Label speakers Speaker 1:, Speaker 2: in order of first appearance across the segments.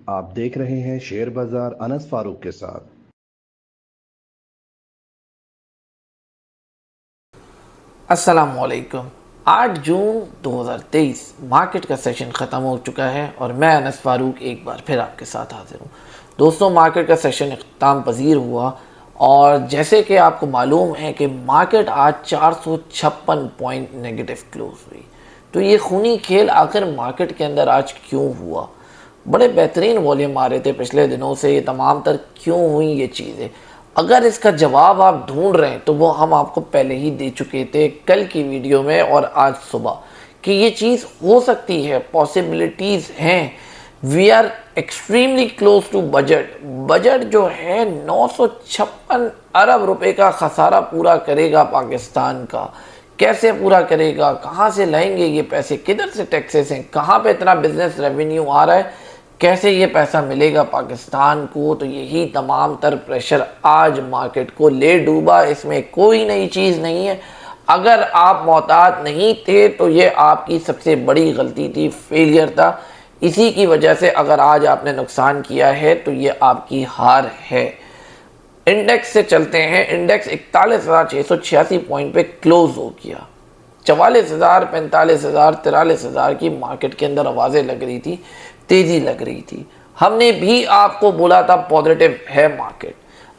Speaker 1: आप देख रहे हैं शेयर बाजार अनस फारूक के साथ।
Speaker 2: अस्सलामुअलैकुम। 8 जून 2023 मार्केट का सेशन ख़त्म हो चुका है और मैं अनस फारूक एक बार फिर आपके साथ हाजिर हूँ। दोस्तों, मार्केट का सेशन इख्तिताम पजीर हुआ और जैसे कि आपको मालूम है कि मार्केट आज 456 पॉइंट नेगेटिव क्लोज हुई। तो ये खूनी खेल आखिर मार्केट के अंदर आज क्यों हुआ? बड़े बेहतरीन वॉल्यूम आ रहे थे पिछले दिनों से, ये तमाम तर क्यों हुई ये चीज़ें? अगर इसका जवाब आप ढूंढ रहे हैं तो वो हम आपको पहले ही दे चुके थे कल की वीडियो में और आज सुबह, कि ये चीज़ हो सकती है, पॉसिबिलिटीज़ हैं। We are extremely close to budget. Budget जो है 956 अरब रुपए का खसारा पूरा करेगा पाकिस्तान का। कैसे पूरा करेगा? कहाँ से लाएंगे ये पैसे? किधर से टैक्सेस हैं? कहाँ पे इतना बिजनेस रेवेन्यू आ रहा है? कैसे ये पैसा मिलेगा पाकिस्तान को? तो यही तमाम तर प्रेशर आज मार्केट को ले डूबा। इसमें कोई नई चीज़ नहीं है। अगर आप मोहतात नहीं थे तो ये आपकी सबसे बड़ी गलती थी, फेलियर था। इसी की वजह से अगर आज आपने नुकसान किया है तो ये आपकी हार है। इंडेक्स से चलते हैं। इंडेक्स 41,686 पॉइंट पे क्लोज हो गया। 44,000, 45,000, 43,000 की मार्केट के अंदर आवाज़ें लग रही थी, तेज़ी लग रही थी। हमने भी आपको बोला था पॉजिटिव है मार्केट।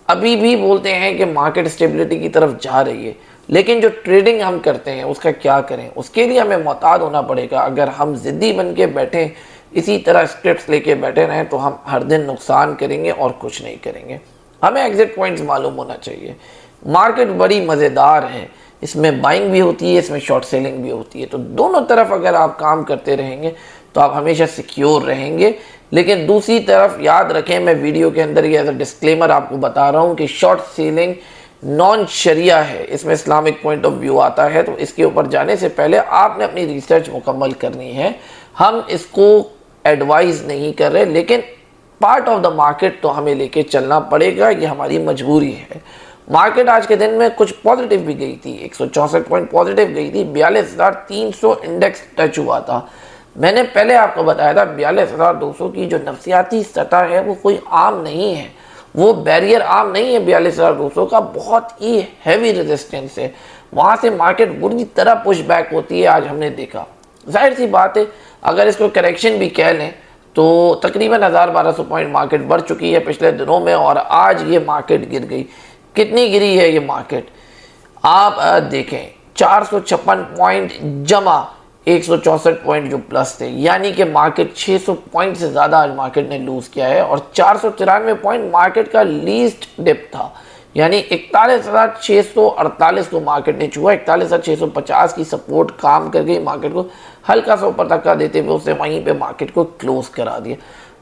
Speaker 2: अभी भी बोलते हैं कि मार्केट स्टेबिलिटी की तरफ जा रही है, लेकिन जो ट्रेडिंग हम करते हैं उसका क्या करें? उसके लिए हमें मोहतात होना पड़ेगा। अगर हम ज़िद्दी बन के बैठें, इसी तरह स्क्रिप्ट्स लेके बैठे रहें तो हम हर दिन नुकसान करेंगे और कुछ नहीं करेंगे। हमें एग्जिट पॉइंट्स मालूम होना चाहिए। मार्केट बड़ी मज़ेदार है, इसमें बाइंग भी होती है, इसमें शॉर्ट सेलिंग भी होती है। तो दोनों तरफ अगर आप काम करते रहेंगे तो आप हमेशा सिक्योर रहेंगे। लेकिन दूसरी तरफ याद रखें, मैं वीडियो के अंदर ये एज अ डिस्क्लेमर आपको बता रहा हूँ कि शॉर्ट सेलिंग नॉन शरिया है, इसमें इस्लामिक पॉइंट ऑफ व्यू आता है। तो इसके ऊपर जाने से पहले आपने अपनी रिसर्च मुकम्मल करनी है। हम इसको एडवाइस नहीं कर रहे, लेकिन पार्ट ऑफ द मार्केट तो हमें लेके चलना पड़ेगा, ये हमारी मजबूरी है। मार्केट आज के दिन में कुछ पॉजिटिव भी गई थी, 164 पॉइंट पॉजिटिव गई थी। 42,300 इंडेक्स टच हुआ था। मैंने पहले आपको बताया था 42,200 की जो नफसियाती सतह है वो कोई आम नहीं है, वो बैरियर आम नहीं है। 42,200 का बहुत ही हैवी रेजिस्टेंस है, वहाँ से मार्केट बुरी तरह पुश बैक होती है। आज हमने देखा, जाहिर सी बात है, अगर इसको करेक्शन भी कह लें तो तकरीबन 1,000-1,200 पॉइंट मार्केट बढ़ चुकी है पिछले दिनों में और आज ये मार्केट गिर गई। कितनी गिरी है ये मार्केट? आप देखें, 456 पॉइंट जमा 164 पॉइंट जो प्लस थे, यानी कि मार्केट 600 पॉइंट से ज़्यादा आज मार्केट ने लूज़ किया है। और 493 पॉइंट मार्केट का लीस्ट डिप था, यानी 41,648 को मार्केट ने छुआ। 41,650 की सपोर्ट काम कर गई, मार्केट को हल्का सा ऊपर धक्का देते हुए उससे वहीं पे मार्केट को क्लोज करा दिया।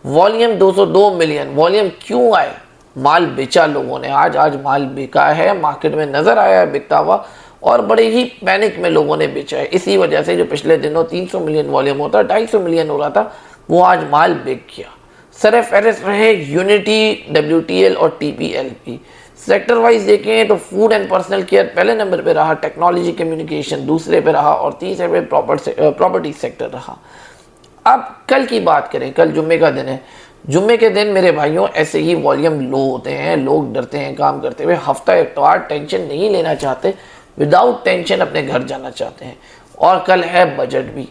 Speaker 2: Volume 202 million. वॉल्यूम क्यों आए? माल बेचा लोगों ने। आज माल बिका है, मार्केट में नज़र आया है बिकता हुआ और बड़े ही पैनिक में लोगों ने बेचा है। इसी वजह से जो पिछले दिनों 300 मिलियन वॉल्यूम होता, 250 मिलियन हो रहा था, वो आज माल बिक गया। सर फेहरिस्त रहे यूनिटी, WTL और TPLP। सेक्टर वाइज देखें तो फूड एंड पर्सनल केयर पहले नंबर पे रहा, टेक्नोलॉजी कम्युनिकेशन दूसरे पे रहा और तीसरे पे प्रॉपर्टी सेक्टर रहा। अब कल की बात करें, कल जुम्मे का दिन है। जुम्मे के दिन मेरे भाइयों ऐसे ही वॉल्यूम लो होते हैं, लोग डरते हैं काम करते हुए। हफ्ता इतवार टेंशन नहीं लेना चाहते, विदाउट टेंशन अपने घर जाना चाहते हैं। और कल है बजट भी,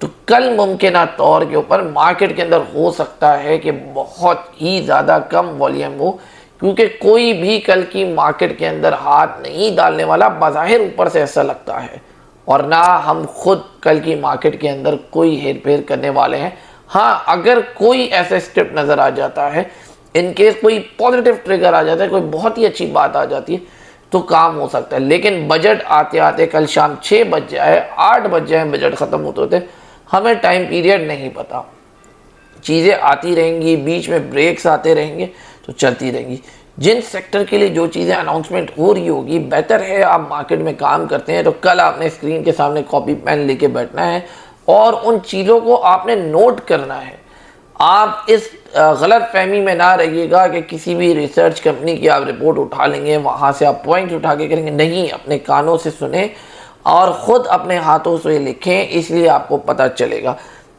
Speaker 2: तो कल मुमकिन तौर के ऊपर मार्केट के अंदर हो सकता है कि बहुत ही ज़्यादा कम वॉल्यूम हो, क्योंकि कोई भी कल की मार्केट के अंदर हाथ नहीं डालने वाला, बाज़ाहिर ऊपर से ऐसा लगता है। और ना हम खुद कल की मार्केट के अंदर कोई हेर फेर करने वाले हैं। हाँ, अगर कोई ऐसा स्क्रिप्ट नज़र आ जाता है, इनकेस कोई पॉजिटिव ट्रिगर आ जाता है, कोई बहुत ही अच्छी बात आ जाती है तो काम हो सकता है। लेकिन बजट आते आते कल शाम 6 बज जाए, 8 बज जाए, बजट ख़त्म होते होते, हमें टाइम पीरियड नहीं पता। चीज़ें आती रहेंगी, बीच में ब्रेक्स आते रहेंगे, तो चलती रहेंगी। जिन सेक्टर के लिए जो चीज़ें अनाउंसमेंट हो रही होगी, बेहतर है आप मार्केट में काम करते हैं तो कल आपने स्क्रीन के सामने कॉपी पेन लेके बैठना है और उन चीज़ों को आपने नोट करना है। आप इस गलत फहमी में ना रहिएगा कि किसी भी रिसर्च कंपनी की आप रिपोर्ट उठा लेंगे, वहाँ से आप पॉइंट उठा के करेंगे। नहीं, अपने कानों से सुने और ख़ुद अपने हाथों से लिखें, इसलिए आपको पता चलेगा।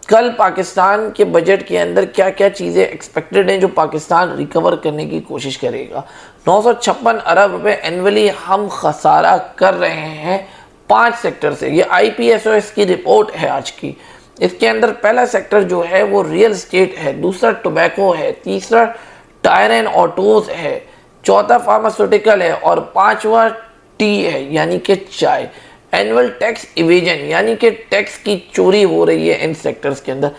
Speaker 2: कल पाकिस्तान के बजट के अंदर क्या क्या चीज़ें एक्सपेक्टेड हैं जो पाकिस्तान रिकवर करने की कोशिश करेगा। 956 अरब रुपए एनुअली हम खसारा कर रहे हैं 5 सेक्टर से। ये IPSOS की रिपोर्ट है आज की। इसके अंदर पहला सेक्टर जो है वो रियल एस्टेट है, दूसरा टोबैको है, तीसरा टायर एंड ऑटोज है, चौथा फार्मास्यूटिकल है और पांचवा टी है यानी कि चाय। एनुअल टैक्स इवेजन यानी कि टैक्स की चोरी हो रही है इन सेक्टर्स के अंदर।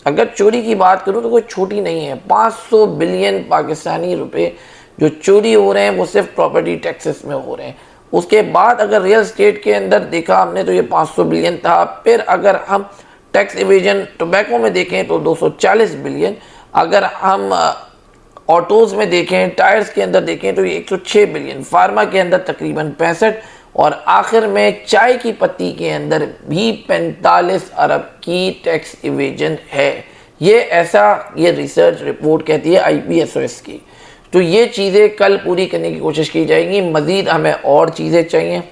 Speaker 2: अगर चोरी की बात करूं तो कोई छोटी नहीं है, 500 बिलियन पाकिस्तानी रुपए जो चोरी हो रहे हैं वो सिर्फ प्रॉपर्टी टैक्सेस में हो रहे हैं। उसके बाद अगर रियल एस्टेट के अंदर देखा हमने तो ये 500 बिलियन था। फिर अगर हम टैक्स इवेजन टोबैको में देखें तो 240 बिलियन, अगर हम ऑटोज़ में देखें, टायर्स के अंदर देखें तो ये 106 बिलियन, फार्मा के अंदर तकरीबन 65 और आखिर में चाय की पत्ती के अंदर भी 45 अरब की टैक्स इवेजन है। ये रिसर्च रिपोर्ट कहती है IPSOS की। तो ये चीज़ें कल पूरी करने की कोशिश की जाएंगी। मज़ीद हमें और चीज़ें चाहिए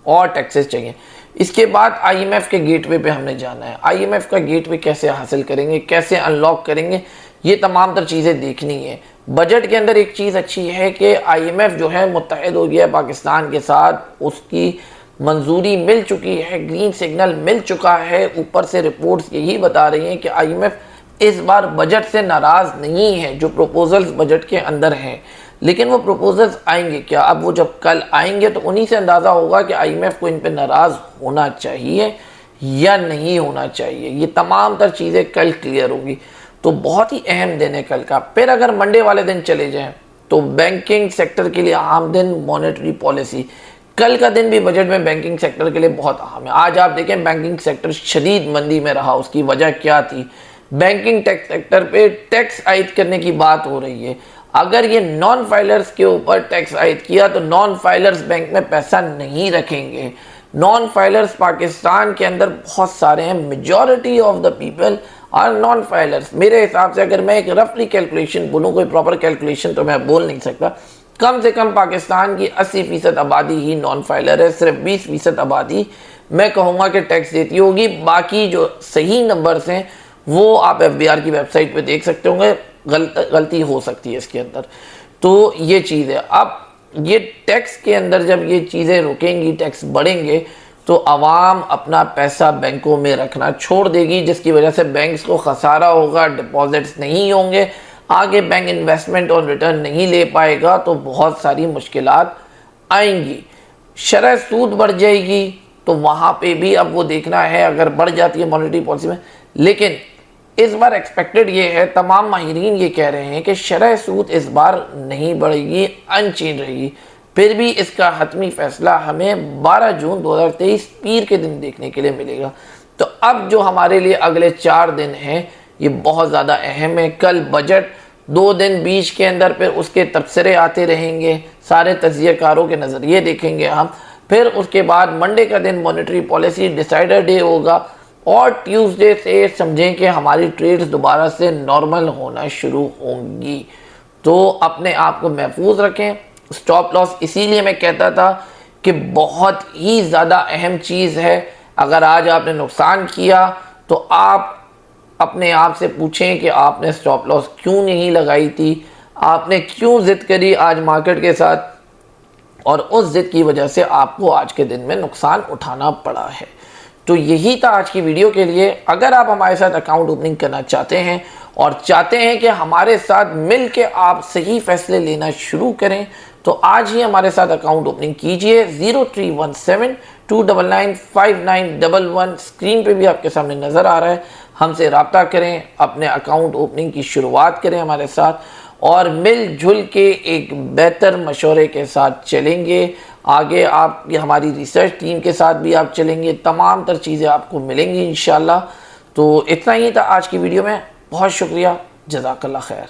Speaker 2: और टैक्सेस चाहिए। इसके बाद IMF के गेटवे पे हमने जाना है। IMF का गेटवे कैसे हासिल करेंगे, कैसे अनलॉक करेंगे, ये तमाम तर चीज़ें देखनी है। बजट के अंदर एक चीज़ अच्छी है कि IMF जो है मुत्तहिद हो गया है पाकिस्तान के साथ, उसकी मंजूरी मिल चुकी है, ग्रीन सिग्नल मिल चुका है। ऊपर से रिपोर्ट्स यही बता रही हैं कि IMF इस बार बजट से नाराज़ नहीं है जो प्रपोजल्स बजट के अंदर हैं। लेकिन वो प्रपोजल्स आएंगे क्या, अब वो जब कल आएंगे तो उन्हीं से अंदाज़ा होगा कि IMF को इन पे नाराज़ होना चाहिए या नहीं होना चाहिए। ये तमाम तर चीज़ें कल क्लियर होंगी। तो बहुत ही अहम दिन है कल का। फिर अगर मंडे वाले दिन चले जाएं तो बैंकिंग सेक्टर के लिए अहम दिन, मॉनेटरी पॉलिसी। कल का दिन भी बजट में बैंकिंग सेक्टर के लिए बहुत अहम है। आज आप देखें बैंकिंग सेक्टर शदीद मंदी में रहा। उसकी वजह क्या थी? बैंकिंग टैक्स सेक्टर पे टैक्स आयद करने की बात हो रही है। अगर ये नॉन फाइलर्स के ऊपर टैक्स आयद किया तो नॉन फाइलर्स बैंक में पैसा नहीं रखेंगे। नॉन फाइलर्स पाकिस्तान के अंदर बहुत सारे हैं, majority of the people are non filers. मेरे हिसाब से अगर मैं एक रफली कैलकुलेशन बोलूँ, कोई प्रॉपर कैलकुलेशन तो मैं बोल नहीं सकता, कम से कम पाकिस्तान की 80% आबादी ही नॉन फाइलर है। सिर्फ 20% आबादी मैं कहूँगा कि टैक्स देती होगी। बाकी जो सही नंबर्स हैं वो आप FBR की वेबसाइट पे देख सकते होंगे, गलती हो सकती है इसके अंदर। तो ये चीज़ है। अब ये टैक्स के अंदर जब ये चीज़ें रुकेंगी, टैक्स बढ़ेंगे तो आवाम अपना पैसा बैंकों में रखना छोड़ देगी, जिसकी वजह से बैंक्स को खसारा होगा, डिपॉजिट्स नहीं होंगे, आगे बैंक इन्वेस्टमेंट और रिटर्न नहीं ले पाएगा, तो बहुत सारी मुश्किलात आएंगी। शरह सूद बढ़ जाएगी तो वहाँ पे भी अब वो देखना है, अगर बढ़ जाती है मॉनेटरी पॉलिसी में। लेकिन इस बार एक्सपेक्टेड ये है, तमाम माहिरीन ये कह रहे हैं कि शरह सूद इस बार नहीं बढ़ेगी, अनचेंज रहेगी। फिर भी इसका हतमी फैसला हमें 12 जून 2023 पीर के दिन देखने के लिए मिलेगा। तो अब जो हमारे लिए अगले 4 दिन हैं ये बहुत ज़्यादा अहम है। कल बजट, 2 दिन बीच के अंदर फिर उसके तबसरे आते रहेंगे, सारे तज्ज़ियाकारों के नज़रिए देखेंगे हम। फिर उसके बाद मंडे का दिन मॉनेटरी पॉलिसी डिसाइडर डे होगा और ट्यूसडे से समझें कि हमारी ट्रेड्स दोबारा से नॉर्मल होना शुरू होंगी। तो अपने आप को महफूज रखें। स्टॉप लॉस इसीलिए मैं कहता था कि बहुत ही ज़्यादा अहम चीज़ है। अगर आज आपने नुकसान किया तो आप अपने आप से पूछें कि आपने स्टॉप लॉस क्यों नहीं लगाई थी, आपने क्यों ज़िद करी आज मार्केट के साथ, और उस ज़िद की वजह से आपको आज के दिन में नुकसान उठाना पड़ा है। तो यही था आज की वीडियो के लिए। अगर आप हमारे साथ अकाउंट ओपनिंग करना चाहते हैं और चाहते हैं कि हमारे साथ मिल के आप सही फैसले लेना शुरू करें तो आज ही हमारे साथ अकाउंट ओपनिंग कीजिए। 0317299591 स्क्रीन पे भी आपके सामने नज़र आ रहा है। हमसे रब्ता करें, अपने अकाउंट ओपनिंग की शुरुआत करें हमारे साथ और मिलजुल के एक बेहतर मशवरे के साथ चलेंगे। आगे आप हमारी रिसर्च टीम के साथ भी आप चलेंगे, तमाम तर चीज़ें आपको मिलेंगी इंशाल्लाह। तो इतना ही था आज की वीडियो में। बहुत शुक्रिया, जज़ाकल्लाह खैर।